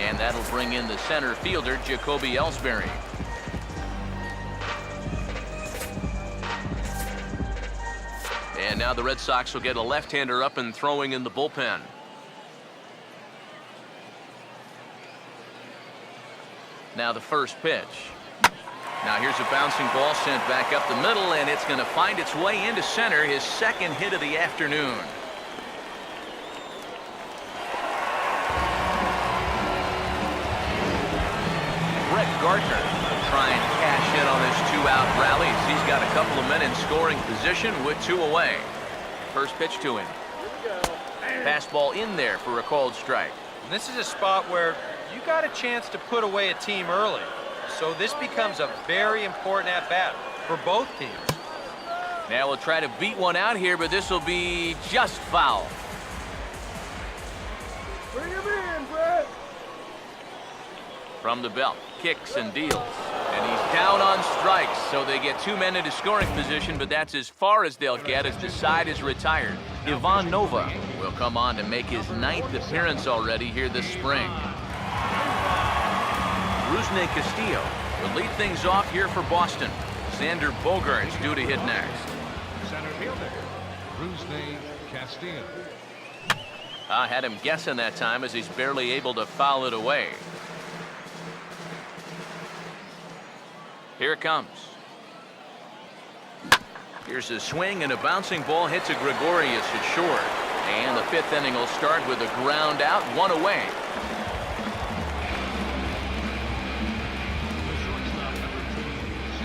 And that'll bring in the center fielder, Jacoby Ellsbury. And now the Red Sox will get a left-hander up and throwing in the bullpen. Now the first pitch. Now here's a bouncing ball sent back up the middle, and it's going to find its way into center, his second hit of the afternoon. Brett Gardner trying to cash in on his two-out rallies. He's got a couple of men in scoring position with 2 away. First pitch to him. Fastball in there for a called strike. And this is a spot where you got a chance to put away a team early. So this becomes a very important at-bat for both teams. Now we'll try to beat one out here, but this will be just foul. Bring him in, Brett. From the belt, kicks and deals. And he's down on strikes, so they get 2 men into scoring position, but that's as far as they'll get as the side is retired. Ivan Nova will come on to make his 9th appearance already here this spring. Rusney Castillo will lead things off here for Boston. Xander Bogaerts due to hit next. Center fielder, Rusney Castillo. I had him guessing that time as he's barely able to foul it away. Here it comes. Here's a swing, and a bouncing ball hits a Gregorius at short. And the 5th inning will start with a ground out, 1 away.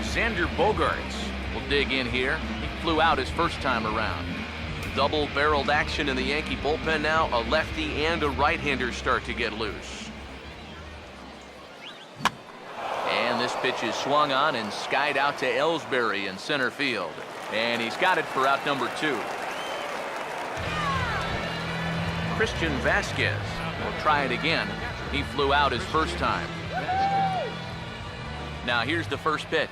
Xander Bogaerts will dig in here. He flew out his first time around. Double-barreled action in the Yankee bullpen now. A lefty and a right-hander start to get loose. And this pitch is swung on and skied out to Ellsbury in center field. And he's got it for out number 2. Christian Vasquez will try it again. He flew out his first time. Now here's the first pitch.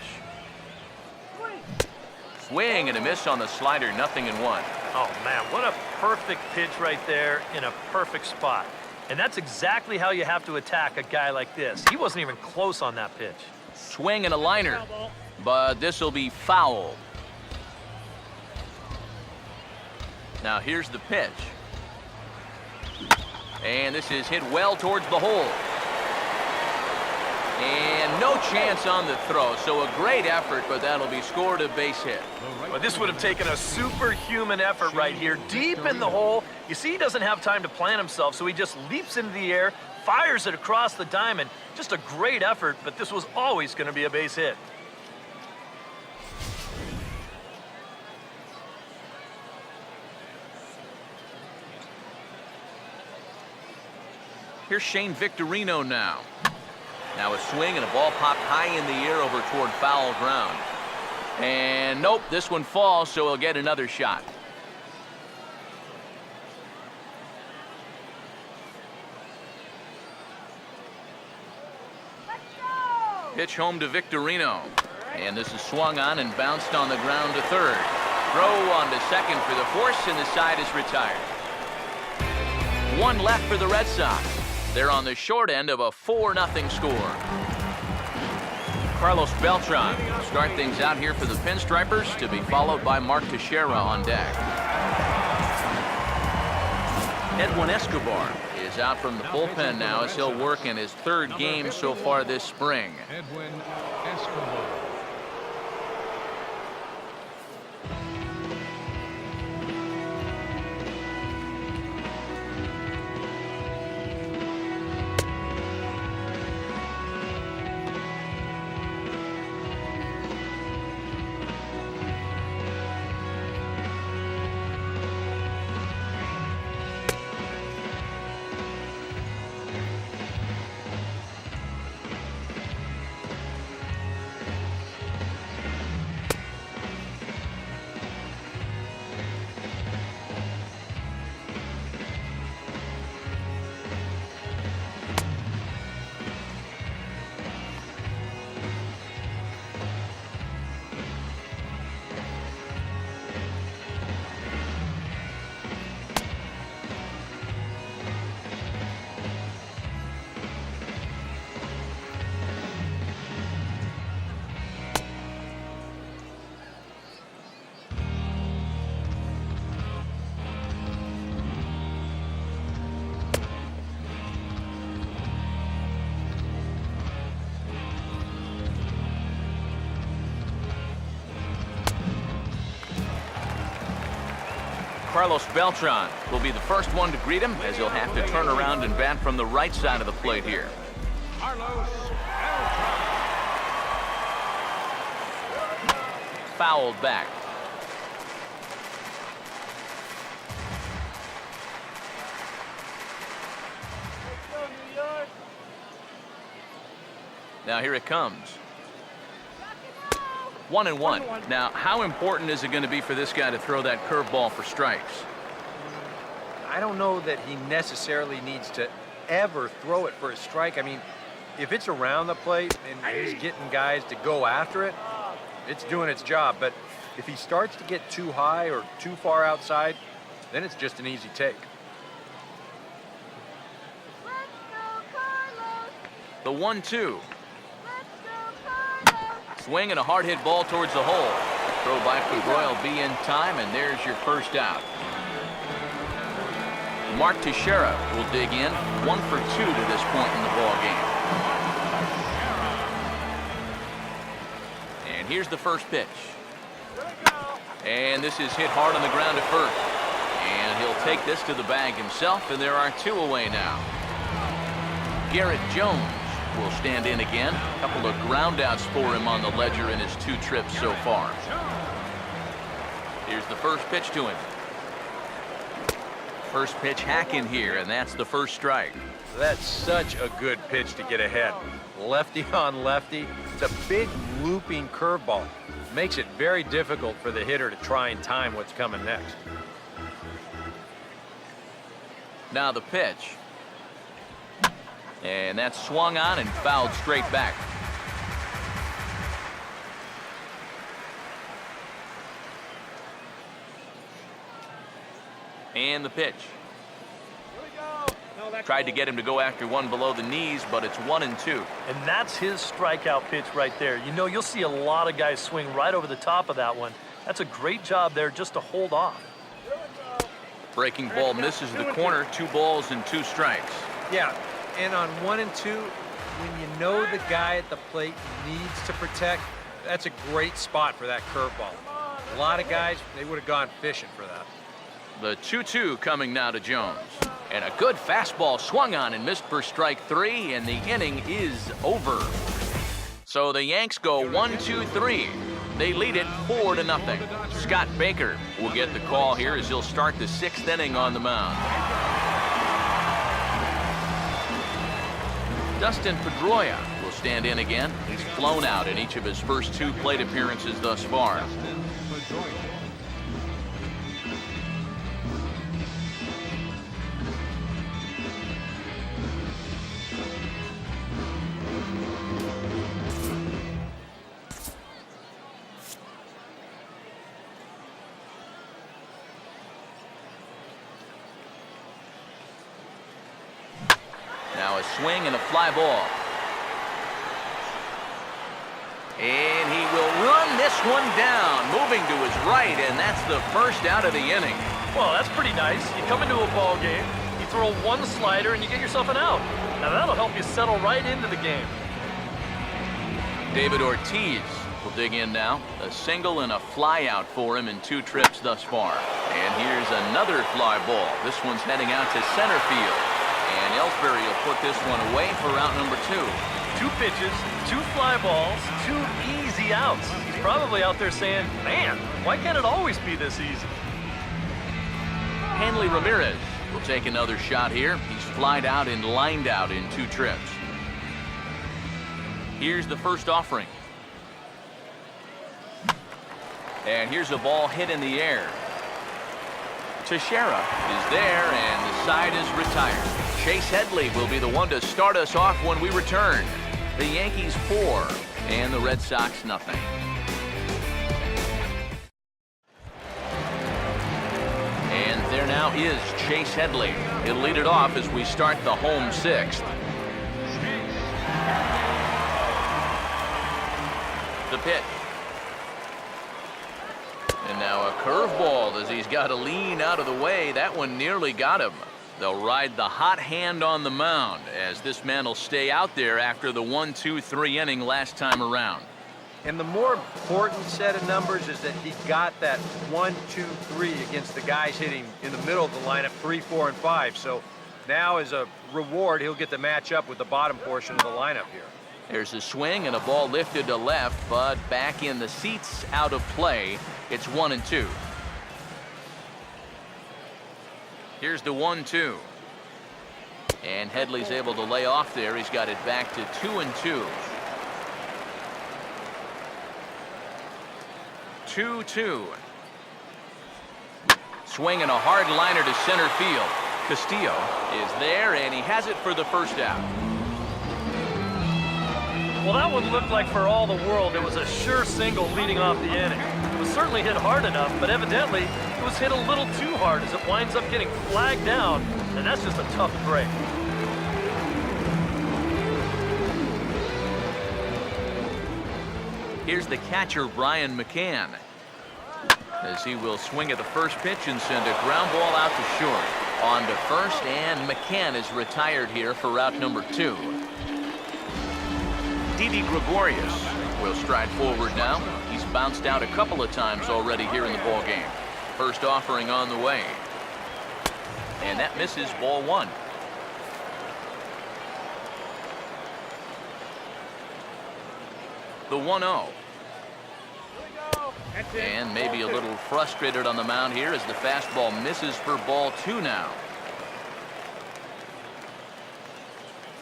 Swing and a miss on the slider, 0-1. Oh, man, what a perfect pitch right there in a perfect spot. And that's exactly how you have to attack a guy like this. He wasn't even close on that pitch. Swing and a liner, but this will be foul. Now here's the pitch. And this is hit well towards the hole. And no chance on the throw, so a great effort, but that'll be scored a base hit. But this would have taken a superhuman effort right here, deep in the hole. You see, he doesn't have time to plant himself, so he just leaps into the air, fires it across the diamond. Just a great effort, but this was always going to be a base hit. Here's Shane Victorino now. Now a swing and a ball popped high in the air over toward foul ground. And nope, this one falls, so he'll get another shot. Pitch home to Victorino. And this is swung on and bounced on the ground to third. Throw on to second for the force, and the side is retired. 1 left for the Red Sox. They're on the short end of a 4-0 score. Carlos Beltran will start things out here for the Pinstripers, to be followed by Mark Teixeira on deck. Edwin Escobar is out from the bullpen now as he'll work in his 3rd game so far this spring. Edwin Escobar. Carlos Beltran will be the first one to greet him, as he'll have to turn around and bat from the right side of the plate here. Carlos Beltran. Fouled back. Now here it comes. 1-1. Now, how important is it going to be for this guy to throw that curveball for strikes? I don't know that he necessarily needs to ever throw it for a strike. I mean, if it's around the plate and he's getting guys to go after it, it's doing its job. But if he starts to get too high or too far outside, then it's just an easy take. The 1-2. Swing and a hard hit ball towards the hole. Throw by Pedroia will be in time, and there's your first out. Mark Teixeira will dig in, 1 for 2 to this point in the ball game. And here's the first pitch. And this is hit hard on the ground at first. And he'll take this to the bag himself, and there are 2 away now. Garrett Jones will stand in again. A couple of ground outs for him on the ledger in his 2 trips so far. Here's the first pitch to him. First pitch hack in here, and that's the first strike. That's such a good pitch to get ahead. Lefty on lefty. It's a big looping curveball. Makes it very difficult for the hitter to try and time what's coming next. Now the pitch. And that's swung on and fouled straight back. And the pitch. Tried to get him to go after one below the knees, but it's 1-2. And that's his strikeout pitch right there. You know, you'll see a lot of guys swing right over the top of that one. That's a great job there just to hold off. Breaking ball misses the corner. 2 balls and 2 strikes. Yeah, and on 1 and 2, when you know the guy at the plate needs to protect, that's a great spot for that curveball. A lot of guys, they would have gone fishing for that. The 2-2 coming now to Jones. And a good fastball swung on and missed for strike 3, and the inning is over. So the Yanks go 1-2-3. They lead it 4-0. Scott Baker will get the call here as he'll start the 6th inning on the mound. Dustin Pedroia will stand in again. He's flown out in each of his first 2 plate appearances thus far. Now a swing and a fly ball. And he will run this one down, moving to his right, and that's the first out of the inning. Well, that's pretty nice. You come into a ball game, you throw 1 slider, and you get yourself an out. Now that'll help you settle right into the game. David Ortiz will dig in now. A single and a fly out for him in 2 trips thus far. And here's another fly ball. This one's heading out to center field. And Ellsbury will put this one away for out number 2. 2 pitches, 2 fly balls, 2 easy outs. He's probably out there saying, man, why can't it always be this easy? Hanley Ramirez will take another shot here. He's flied out and lined out in 2 trips. Here's the first offering. And here's a ball hit in the air. Teixeira is there, and the side is retired. Chase Headley will be the one to start us off when we return. The Yankees 4 and the Red Sox nothing. And there now is Chase Headley. He'll lead it off as we start the home 6th. The pitch. And now a curveball as he's got to lean out of the way. That one nearly got him. They'll ride the hot hand on the mound as this man will stay out there after the 1-2-3 inning last time around. And the more important set of numbers is that he got that 1, 2, 3 against the guys hitting in the middle of the lineup, 3, 4, and 5. So now as a reward, he'll get to match up with the bottom portion of the lineup here. There's a swing and a ball lifted to left, but back in the seats, out of play. It's 1-2. Here's the 1-2. And Headley's able to lay off there. He's got it back to 2-2. 2-2. Swing and a hard liner to center field. Castillo is there, and he has it for the first out. Well, that one looked like for all the world it was a sure single leading off the inning. It was certainly hit hard enough, but evidently it was hit a little too hard as it winds up getting flagged down, and that's just a tough break. Here's the catcher, Brian McCann, as he will swing at the first pitch and send a ground ball out to short. On to first, and McCann is retired here for route number 2. Didi Gregorius will stride forward now. He's bounced out a couple of times already here in the ball game. First offering on the way, and that misses, ball 1. The 1-0. And maybe a little frustrated on the mound here as the fastball misses for ball 2 now.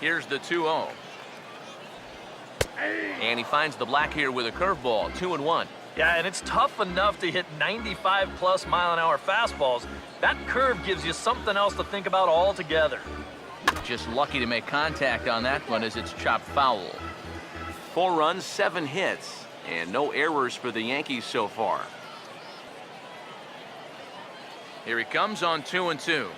Here's the 2-0. And he finds the black here with a curveball, 2-1. Yeah, and it's tough enough to hit 95+ mile-an-hour fastballs. That curve gives you something else to think about altogether. Just lucky to make contact on that one as it's chopped foul. 4 runs, 7 hits, and no errors for the Yankees so far. Here he comes on 2-2. Here's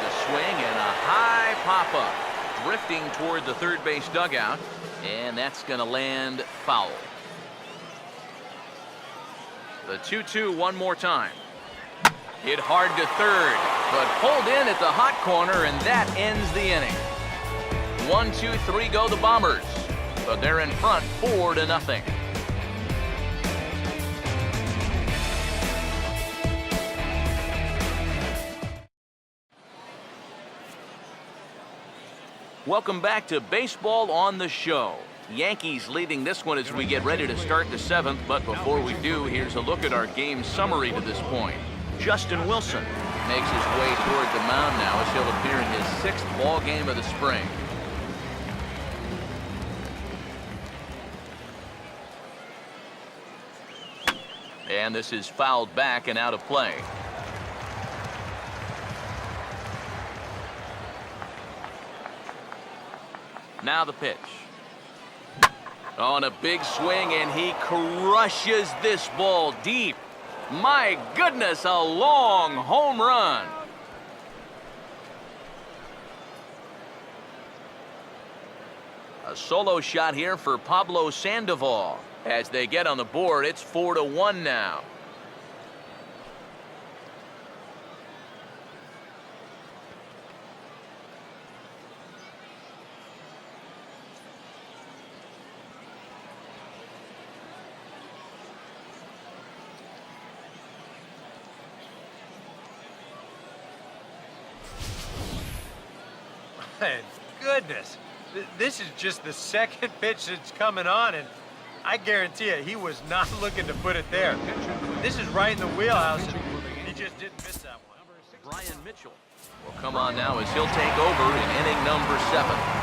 a swing and a high pop-up, drifting toward the third base dugout, and that's going to land foul. The 2-2 one more time. Hit hard to third, but pulled in at the hot corner, and that ends the inning. 1, 2, 3 go the Bombers, but they're in front 4-0. Welcome back to Baseball on the Show. Yankees leading this one as we get ready to start the 7th, but before we do, here's a look at our game summary to this point. Justin Wilson makes his way toward the mound now as he'll appear in his 6th ball game of the spring. And this is fouled back and out of play. Now the pitch. On a big swing, and he crushes this ball deep. My goodness, a long home run. A solo shot here for Pablo Sandoval. As they get on the board, it's 4-1 now. My goodness. This is just the second pitch that's coming on, and I guarantee you he was not looking to put it there. This is right in the wheelhouse, and he just didn't miss that one. Brian Mitchell will come on now as he'll take over in inning number 7.